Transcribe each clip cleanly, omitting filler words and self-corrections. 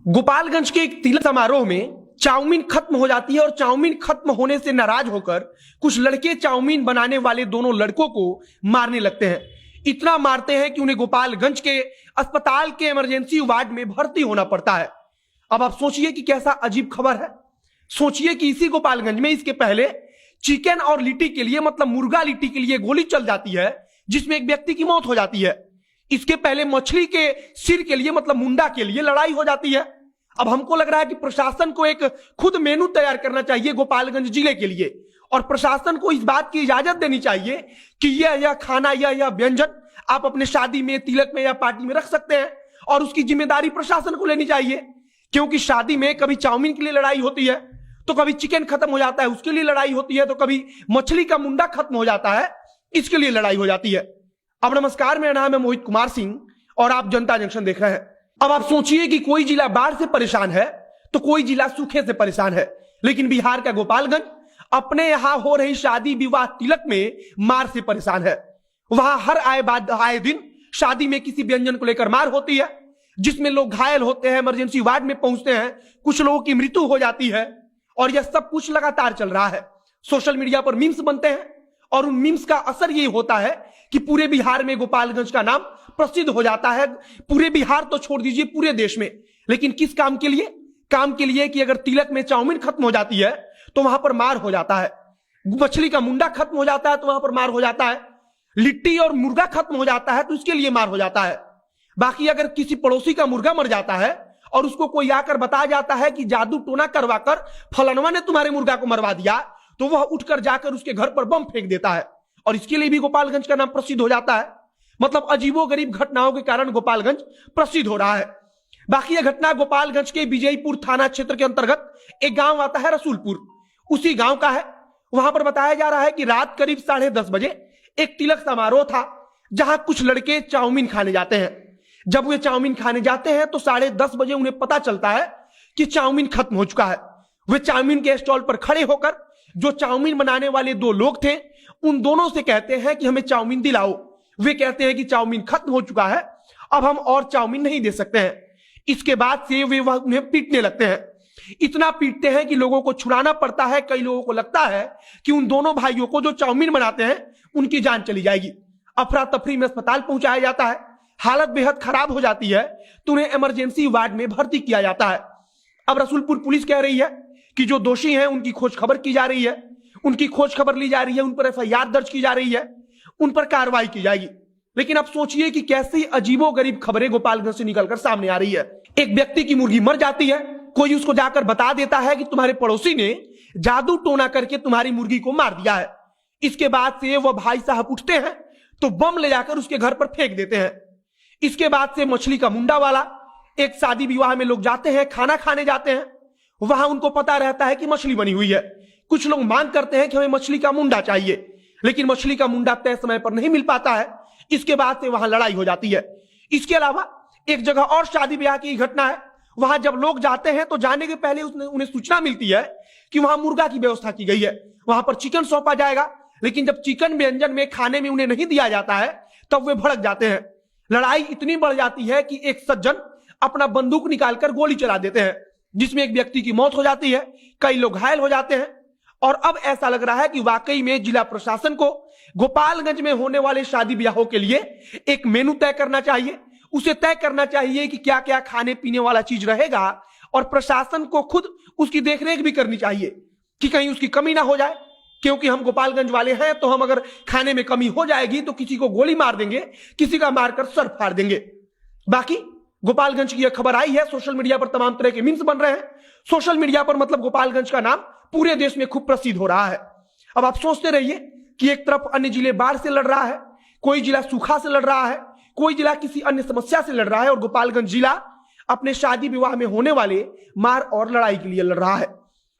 गोपालगंज के एक तिलक समारोह में चाउमीन खत्म हो जाती है और चाउमीन खत्म होने से नाराज होकर कुछ लड़के चाउमीन बनाने वाले दोनों लड़कों को मारने लगते हैं। इतना मारते हैं कि उन्हें गोपालगंज के अस्पताल के इमरजेंसी वार्ड में भर्ती होना पड़ता है। अब आप सोचिए कि कैसा अजीब खबर है। सोचिए कि इसी गोपालगंज में इसके पहले चिकन और लिट्टी के लिए, मतलब मुर्गा लिट्टी के लिए गोली चल जाती है जिसमें एक व्यक्ति की मौत हो जाती है। इसके पहले मछली के सिर के लिए, मतलब मुंडा के लिए लड़ाई हो जाती है। अब हमको लग रहा है कि प्रशासन को एक खुद मेनू तैयार करना चाहिए गोपालगंज जिले के लिए, और प्रशासन को इस बात की इजाजत देनी चाहिए कि यह खाना यह व्यंजन आप अपने शादी में, तिलक में या पार्टी में रख सकते हैं, और उसकी जिम्मेदारी प्रशासन को लेनी चाहिए। क्योंकि शादी में कभी चाउमीन के लिए लड़ाई होती है, तो कभी चिकन खत्म हो जाता है उसके लिए लड़ाई होती है, तो कभी मछली का मुंडा खत्म हो जाता है इसके लिए लड़ाई हो जाती है। अब नमस्कार, मेरा नाम है मोहित कुमार सिंह और आप जनता जंक्शन देख रहे हैं। अब आप सोचिए कि कोई जिला बाढ़ से परेशान है तो कोई जिला सूखे से परेशान है, लेकिन बिहार का गोपालगंज अपने यहां हो रही शादी विवाह तिलक में मार से परेशान है। वहां हर आए दिन शादी में किसी व्यंजन को लेकर मार होती है, जिसमें लोग घायल होते हैं, इमरजेंसी वार्ड में पहुंचते हैं, कुछ लोगों की मृत्यु हो जाती है, और यह सब कुछ लगातार चल रहा है। सोशल मीडिया पर मीम्स बनते हैं और उन मीम्स का असर ये होता है कि पूरे बिहार में गोपालगंज का नाम प्रसिद्ध हो जाता है। पूरे बिहार तो छोड़ दीजिए, पूरे देश में। लेकिन किस काम के लिए? काम के लिए कि अगर तिलक में चाउमीन खत्म हो जाती है तो वहां पर मार हो जाता है, मछली का मुंडा खत्म हो जाता है तो वहां पर मार हो जाता है, लिट्टी और मुर्गा खत्म हो जाता है तो इसके लिए मार हो जाता है। बाकी अगर किसी पड़ोसी का मुर्गा मर जाता है और उसको कोई आकर बताया जाता है कि जादू टोना करवाकर फलानवा ने तुम्हारे मुर्गा को मरवा दिया, तो वह उठकर जाकर उसके घर पर बम फेंक देता है, और इसके लिए भी गोपालगंज का नाम प्रसिद्ध हो जाता है। मतलब अजीबोगरीब घटनाओं के कारण गोपालगंज प्रसिद्ध हो रहा है। बाकी यह घटना गोपालगंज के विजयपुर थाना क्षेत्र के अंतर्गत एक गांव आता है रसूलपुर, उसी गांव का है। वहां पर बताया जा रहा है कि रात करीब 10:30 बजे एक तिलक समारोह था, जहां कुछ लड़के चाउमीन खाने जाते हैं। जब वे चाउमीन खाने जाते हैं तो 10:30 बजे उन्हें पता चलता है कि चाउमीन खत्म हो चुका है। वे चाउमीन के स्टॉल पर खड़े होकर जो चाउमीन बनाने वाले दो लोग थे उन दोनों से कहते हैं कि हमें चाउमीन दिलाओ। वे कहते हैं कि चाउमीन खत्म हो चुका है, अब हम और चाउमीन नहीं दे सकते हैं। इसके बाद से वे उन्हें पीटने लगते हैं। इतना पीटते हैं कि लोगों को छुड़ाना पड़ता है। कई लोगों को लगता है कि उन दोनों भाइयों को जो चाउमीन बनाते हैं उनकी जान चली जाएगी। अफरा तफरी में अस्पताल पहुंचाया जाता है। हालत बेहद खराब हो जाती है तो उन्हें इमरजेंसी वार्ड में भर्ती किया जाता है। अब रसूलपुर पुलिस कह रही है कि जो दोषी हैं उनकी खोज खबर की जा रही है, उनकी खोज खबर ली जा रही है, उन पर एफआईआर दर्ज की जा रही है, उन पर कार्रवाई की जाएगी। लेकिन अब सोचिए कि कैसी अजीबोगरीब खबरें गोपालगंज से निकलकर सामने आ रही है। एक व्यक्ति की मुर्गी मर जाती है, कोई उसको जाकर बता देता है कि तुम्हारे पड़ोसी ने जादू टोना करके तुम्हारी मुर्गी को मार दिया है। इसके बाद से वह भाई साहब उठते हैं तो बम ले जाकर उसके घर पर फेंक देते हैं। इसके बाद से मछली का मुंडा वाला, एक शादी विवाह में लोग जाते हैं, खाना खाने जाते हैं, वहां उनको पता रहता है कि मछली बनी हुई है। कुछ लोग मांग करते हैं कि हमें मछली का मुंडा चाहिए, लेकिन मछली का मुंडा तय समय पर नहीं मिल पाता है। इसके बाद से वहां लड़ाई हो जाती है। इसके अलावा एक जगह और शादी ब्याह की घटना है। वहां जब लोग जाते हैं तो जाने के पहले उन्हें सूचना मिलती है कि वहां मुर्गा की व्यवस्था की गई है, वहां पर चिकन सौंपा जाएगा। लेकिन जब चिकन व्यंजन में खाने में उन्हें नहीं दिया जाता है तब वे भड़क जाते हैं। लड़ाई इतनी बढ़ जाती है कि एक सज्जन अपना बंदूक निकालकर गोली चला देते हैं, जिसमें एक व्यक्ति की मौत हो जाती है, कई लोग घायल हो जाते हैं। और अब ऐसा लग रहा है कि वाकई में जिला प्रशासन को गोपालगंज में होने वाले शादी ब्याहों के लिए एक मेनू तय करना चाहिए। उसे तय करना चाहिए कि क्या क्या खाने पीने वाला चीज रहेगा, और प्रशासन को खुद उसकी देखरेख भी करनी चाहिए कि कहीं उसकी कमी ना हो जाए। क्योंकि हम गोपालगंज वाले हैं तो हम अगर खाने में कमी हो जाएगी तो किसी को गोली मार देंगे, किसी का मारकर सर फाड़ देंगे। बाकी गोपालगंज की यह खबर आई है, सोशल मीडिया पर तमाम तरह के मीम्स बन रहे हैं। सोशल मीडिया पर मतलब गोपालगंज का नाम पूरे देश में खूब प्रसिद्ध हो रहा है। अब आप सोचते रहिए कि एक तरफ अन्य जिले बाढ़ से लड़ रहा है, कोई जिला सूखा से लड़ रहा है, कोई जिला किसी अन्य समस्या से लड़ रहा है, और गोपालगंज जिला अपने शादी विवाह में होने वाले मार और लड़ाई के लिए लड़ रहा है।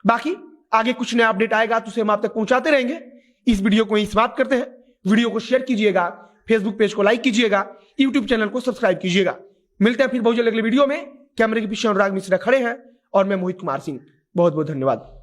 बाकी आगे कुछ नया अपडेट आएगा तो उसे हम आप तक पहुंचाते रहेंगे। इस वीडियो को यहीं समाप्त करते हैं। वीडियो को शेयर कीजिएगा, फेसबुक पेज को लाइक कीजिएगा, यूट्यूब चैनल को सब्सक्राइब कीजिएगा। मिलते हैं फिर बहुत जल्द अगले वीडियो में। कैमरे के पीछे अनुराग मिश्रा खड़े हैं और मैं मोहित कुमार सिंह। बहुत बहुत धन्यवाद।